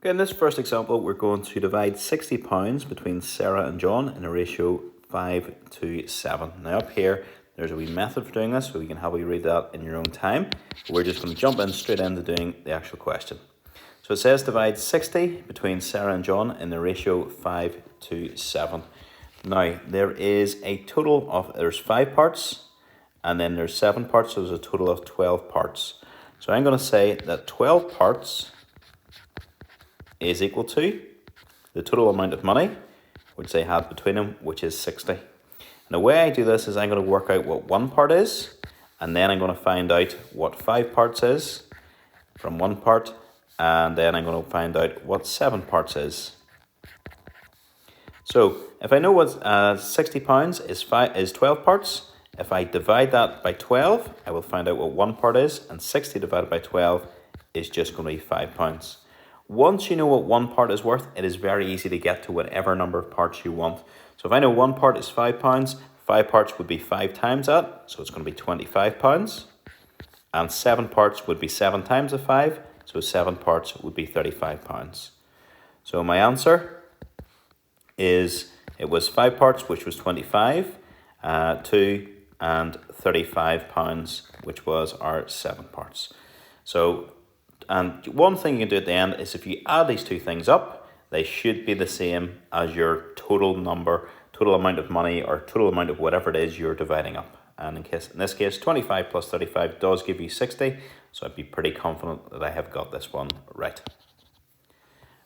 Okay, in this first example, we're going to divide £60 between Sarah and John in a ratio 5:7. Now up here, there's a wee method for doing this, so you can have a read that in your own time. But we're just going to jump in straight into doing the actual question. So it says divide 60 between Sarah and John in the ratio 5:7. Now, there is a total of, there's 5 parts, and then there's 7 parts, so there's a total of 12 parts. So I'm going to say that 12 parts is equal to the total amount of money which they had between them, which is 60. And the way I do this is I'm going to work out what 1 part is, and then I'm going to find out what 5 parts is from 1 part, and then I'm going to find out what 7 parts is. So if I know what £60 is 12 parts, if I divide that by 12, I will find out what 1 part is, and 60 divided by 12 is just going to be £5. Once you know what 1 part is worth, it is very easy to get to whatever number of parts you want. So if I know 1 part is £5, 5 parts would be 5 times that, so it's going to be £25. And 7 parts would be 7 times the 5, so 7 parts would be £35. So my answer is, it was 5 parts, which was 25, 2 and £35, which was our 7 parts. So, and one thing you can do at the end is if you add these two things up, they should be the same as your total number, total amount of money, or total amount of whatever it is you're dividing up. And in this case, 25 plus 35 does give you 60, so I'd be pretty confident that I have got this one right.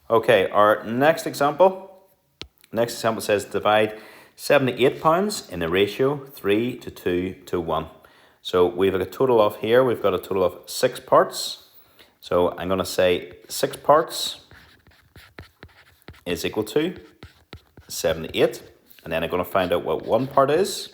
Okay, our next example says divide £78 in the ratio 3:2:1. So we've a total of here, we've got a total of 6 parts. So I'm going to say 6 parts is equal to 78. And then I'm going to find out what 1 part is.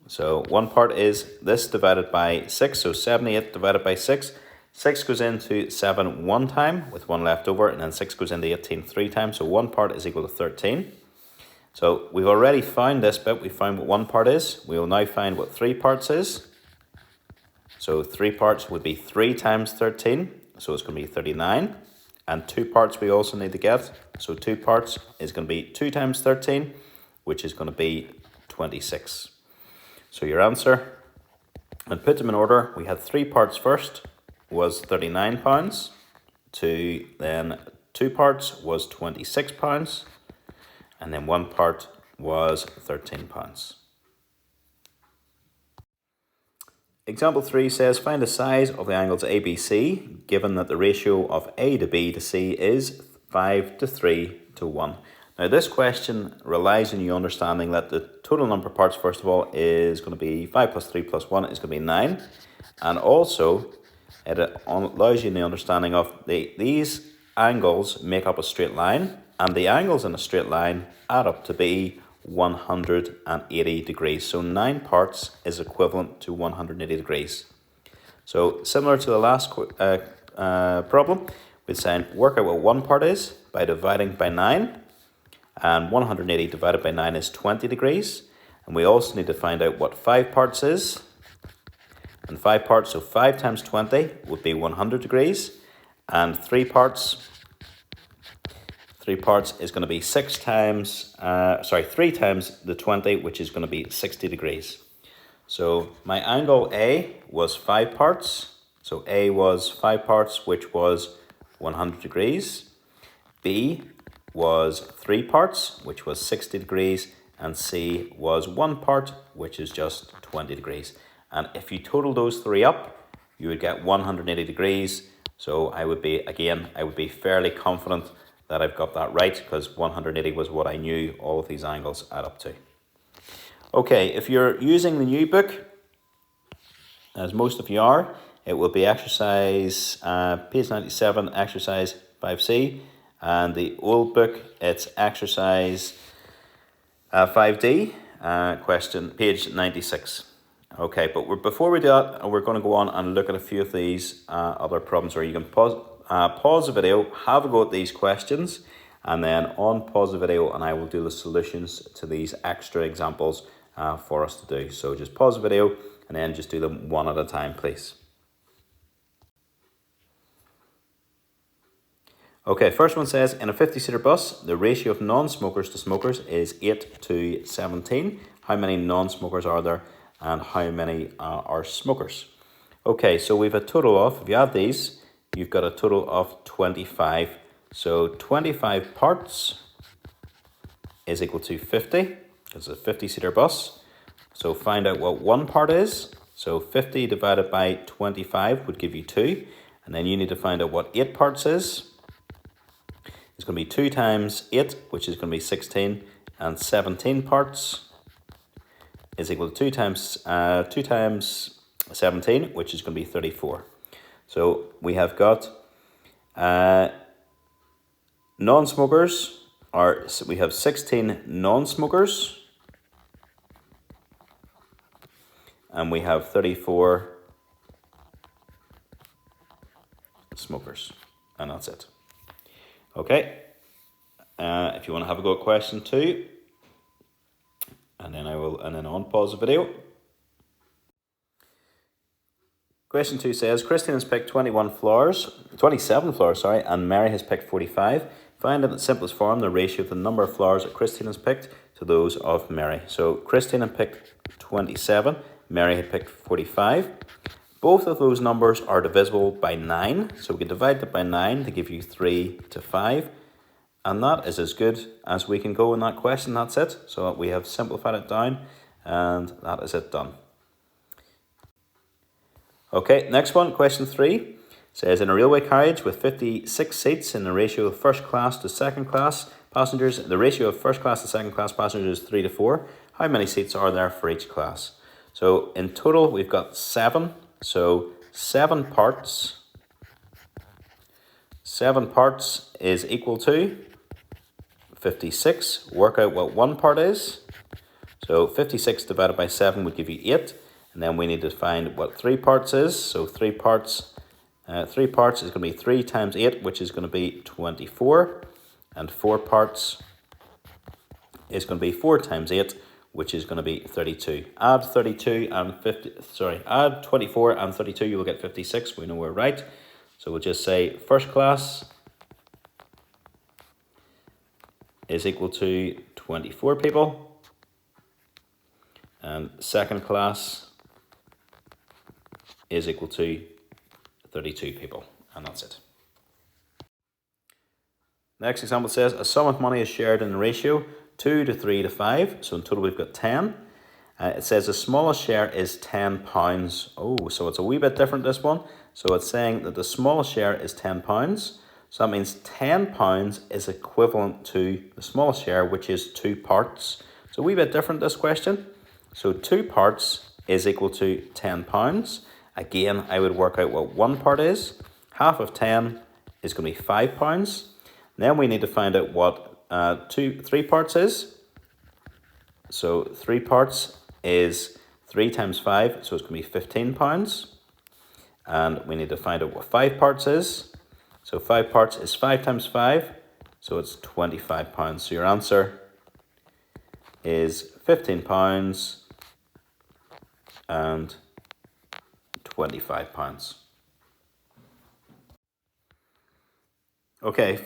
So 1 part is this divided by 6. So 78 divided by 6. 6 goes into 7 one time with 1 left over. And then 6 goes into 18 3 times. So 1 part is equal to 13. So we've already found this bit. We found what 1 part is. We will now find what 3 parts is. So 3 parts would be 3 times 13, so it's going to be 39. And 2 parts we also need to get, so 2 parts is going to be 2 times 13, which is going to be 26. So your answer, and put them in order, we had 3 parts first, was £39, then 2 parts was £26, and then 1 part was £13. Example 3 says, find the size of the angles ABC, given that the ratio of A to B to C is 5:3:1. Now this question relies on you understanding that the total number of parts, first of all, is going to be 5 plus 3 plus 1 is going to be 9. And also, it allows you the understanding of these angles make up a straight line, and the angles in a straight line add up to be 180 degrees. So 9 parts is equivalent to 180 degrees. So similar to the last problem, we'd say work out what 1 part is by dividing by 9. And 180 divided by 9 is 20 degrees. And we also need to find out what 5 parts is. And 5 parts, so 5 times 20 would be 100 degrees. And 3 parts is going to be 3 times the 20, which is going to be 60 degrees. So my angle A was 5 parts. So A was 5 parts, which was 100 degrees. B was 3 parts, which was 60 degrees. And C was 1 part, which is just 20 degrees. And if you total those 3 up, you would get 180 degrees. So I would be fairly confident that I've got that right, because 180 was what I knew all of these angles add up to. Okay, if you're using the new book, as most of you are, it will be exercise, page 97, exercise 5C, and the old book, it's exercise 5D, question, page 96. Okay, but before we do that, we're going to go on and look at a few of these other problems, or you can pause the video, have a go at these questions, and then pause the video and I will do the solutions to these extra examples for us to do. So just pause the video and then just do them one at a time, please. Okay, first one says, in a 50-seater bus, the ratio of non-smokers to smokers is 8 to 17. How many non-smokers are there and how many are smokers? Okay, so we've a total of, if you add these, you've got a total of 25. So 25 parts is equal to 50. It's a 50-seater bus. So find out what one part is. So 50 divided by 25 would give you 2. And then you need to find out what 8 parts is. It's going to be 2 times 8, which is going to be 16. And 17 parts is equal to 2 times 17, which is going to be 34. So we have got non-smokers, we have 16 non-smokers, and we have 34 smokers, and that's it. Okay, if you want to have a go at question 2, and then I'll pause the video. Question 2 says, Christine has picked 27 flowers, and Mary has picked 45. Find in the simplest form the ratio of the number of flowers that Christine has picked to those of Mary. So Christine had picked 27, Mary had picked 45. Both of those numbers are divisible by 9, so we can divide that by 9 to give you 3 to 5. And that is as good as we can go in that question, that's it. So we have simplified it down, and that is it done. Okay, next one, question 3, says in a railway carriage with 56 seats in the ratio of first class to second class passengers, the ratio of first class to second class passengers is 3 to 4. How many seats are there for each class? So in total, we've got 7. So 7 parts. 7 parts is equal to 56. Work out what one part is. So 56 divided by 7 would give you 8. And then we need to find what 3 parts is. So 3 parts is going to be 3 times 8, which is going to be 24. And 4 parts is going to be 4 times 8, which is going to be 32. Add 24 and 32, you will get 56. We know we're right. So we'll just say first class is equal to 24 people. And second class is equal to 32 people, and that's it. Next example says a sum of money is shared in the ratio 2 to 3 to 5, so in total we've got 10. It says the smallest share is £10. Oh, so it's a wee bit different, this one. So it's saying that the smallest share is £10. So that means £10 is equivalent to the smallest share, which is 2 parts. So a wee bit different, this question. So 2 parts is equal to £10. Again, I would work out what one part is. Half of 10 is going to be £5. Then we need to find out what 3 parts is. So 3 parts is 3 times 5, so it's going to be £15. And we need to find out what 5 parts is. So 5 parts is 5 times 5, so it's £25. So your answer is £15 and £25. Okay,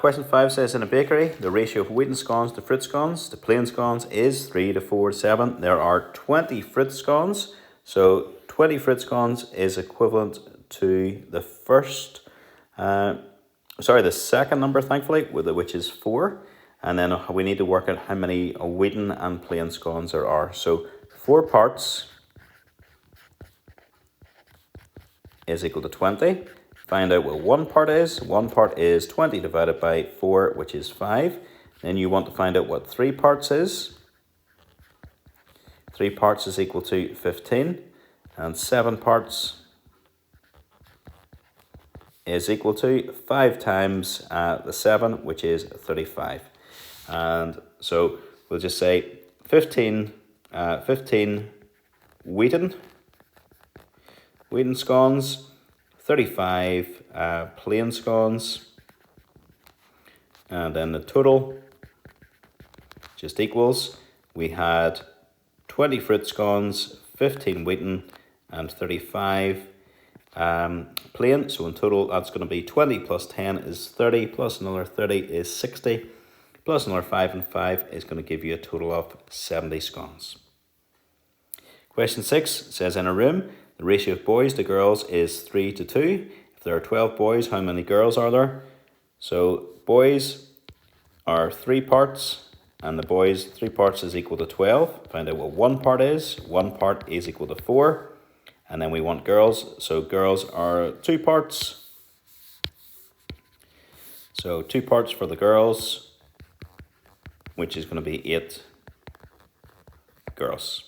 question 5 says in a bakery, the ratio of wheaten scones to fruit scones to plain scones is 3 to 4 to 7. There are 20 fruit scones, so 20 fruit scones is equivalent to the second number, thankfully, which is 4. And then we need to work out how many wheaten and plain scones there are. So 4 parts is equal to 20. Find out what one part is. One part is 20 divided by 4, which is 5. Then you want to find out what 3 parts is. 3 parts is equal to 15. And 7 parts is equal to 5 times the 7, which is 35. And so we'll just say 15 wheaten scones, 35 plain scones, and then the total just equals, we had 20 fruit scones, 15 wheaten, and 35 plane. So in total, that's going to be 20 plus 10 is 30, plus another 30 is 60, plus another 5 and 5 is going to give you a total of 70 scones. Question 6 says, in a room, the ratio of boys to girls is 3 to 2. If there are 12 boys, how many girls are there? So boys are 3 parts, and the boys 3 parts is equal to 12. Find out what 1 part is. 1 part is equal to 4. And then we want girls. So girls are 2 parts. So 2 parts for the girls, which is going to be 8 girls.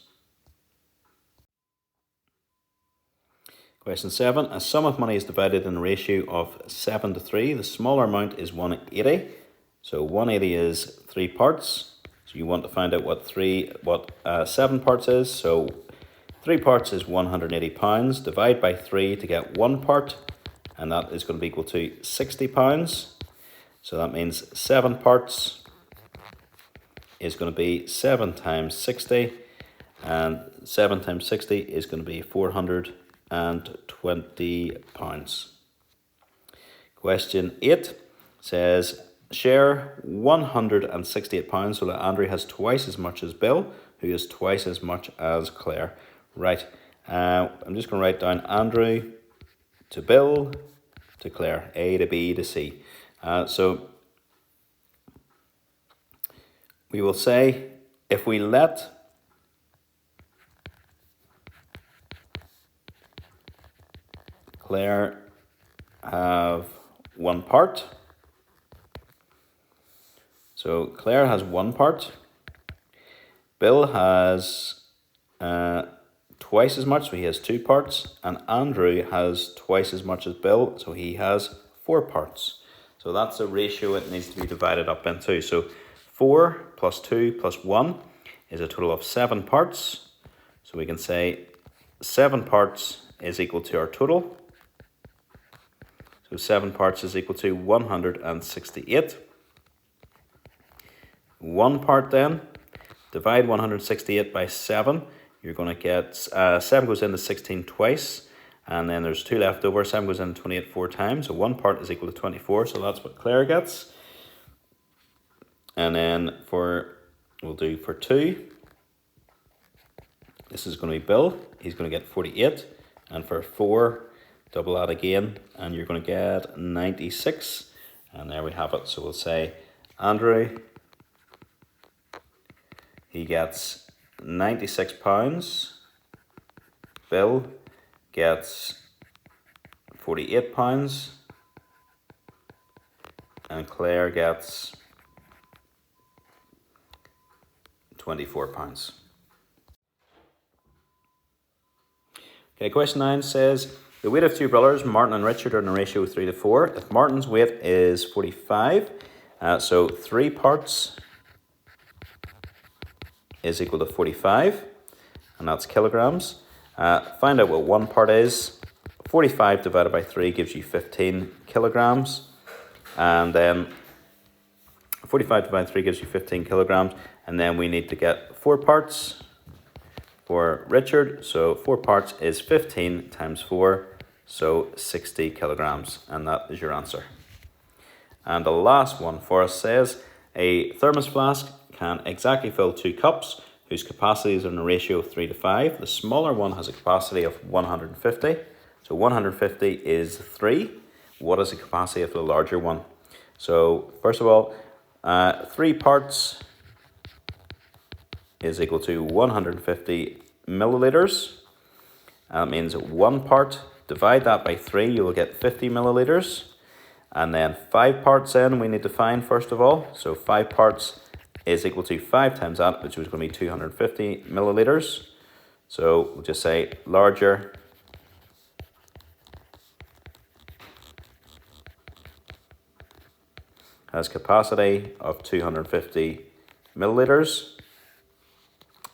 Question 7. A sum of money is divided in a ratio of 7 to 3. The smaller amount is 180. So 180 is 3 parts. So you want to find out what 7 parts is. So 3 parts is £180. Divide by 3 to get 1 part. And that is going to be equal to £60. So that means 7 parts is going to be 7 times 60. And 7 times 60 is going to be £420. Question 8 says, share £168 so that Andrew has twice as much as Bill, who has twice as much as Claire. Right, I'm just going to write down Andrew to Bill to Claire, A to B to C. So we will say, if we let Claire have 1 part. So Claire has 1 part. Bill has twice as much, so he has 2 parts. And Andrew has twice as much as Bill, so he has 4 parts. So that's the ratio it needs to be divided up into. So 4 plus 2 plus 1 is a total of 7 parts. So we can say 7 parts is equal to our total. So 7 parts is equal to 168. 1 part then, divide 168 by 7. You're going to get, 7 goes into 16 twice. And then there's 2 left over. 7 goes into 28 4 times. So 1 part is equal to 24. So that's what Claire gets. And then we'll do for 2. This is going to be Bill. He's going to get 48. And for 4, double that again, and you're going to get 96. And there we have it. So we'll say Andrew, he gets £96. Bill gets £48. And Claire gets £24. Okay, question 9 says, the weight of 2 brothers, Martin and Richard, are in a ratio of 3 to 4. If Martin's weight is 45, so 3 parts is equal to 45, and that's kilograms. Find out what 1 part is. 45 divided by 3 gives you 15 kilograms. And then 45 divided by 3 gives you 15 kilograms. And then we need to get 4 parts for Richard. So 4 parts is 15 times 4, so 60 kilograms. And that is your answer. And the last one for us says, a thermos flask can exactly fill 2 cups whose capacities are in a ratio of 3 to 5. The smaller one has a capacity of 150. So 150 is 3. What is the capacity of the larger one? So first of all, 3 parts is equal to 150 milliliters. That means 1 part, divide that by 3, you will get 50 milliliters. And then 5 parts in we need to find first of all. So 5 parts is equal to 5 times that, which is going to be 250 milliliters. So we'll just say larger has capacity of 250 milliliters.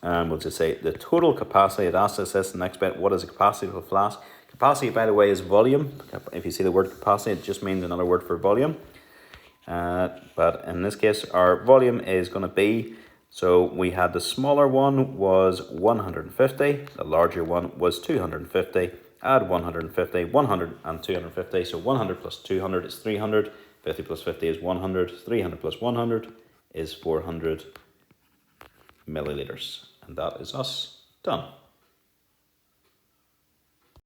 And we'll just say the total capacity. It asks us this the next bit, what is the capacity of a flask? Capacity, by the way, is volume. If you see the word capacity, it just means another word for volume. But in this case, our volume is going to be, so we had the smaller one was 150, the larger one was 250, add 150, 100 and 250, so 100 plus 200 is 300, 50 plus 50 is 100, 300 plus 100 is 400 millilitres. And that is us done.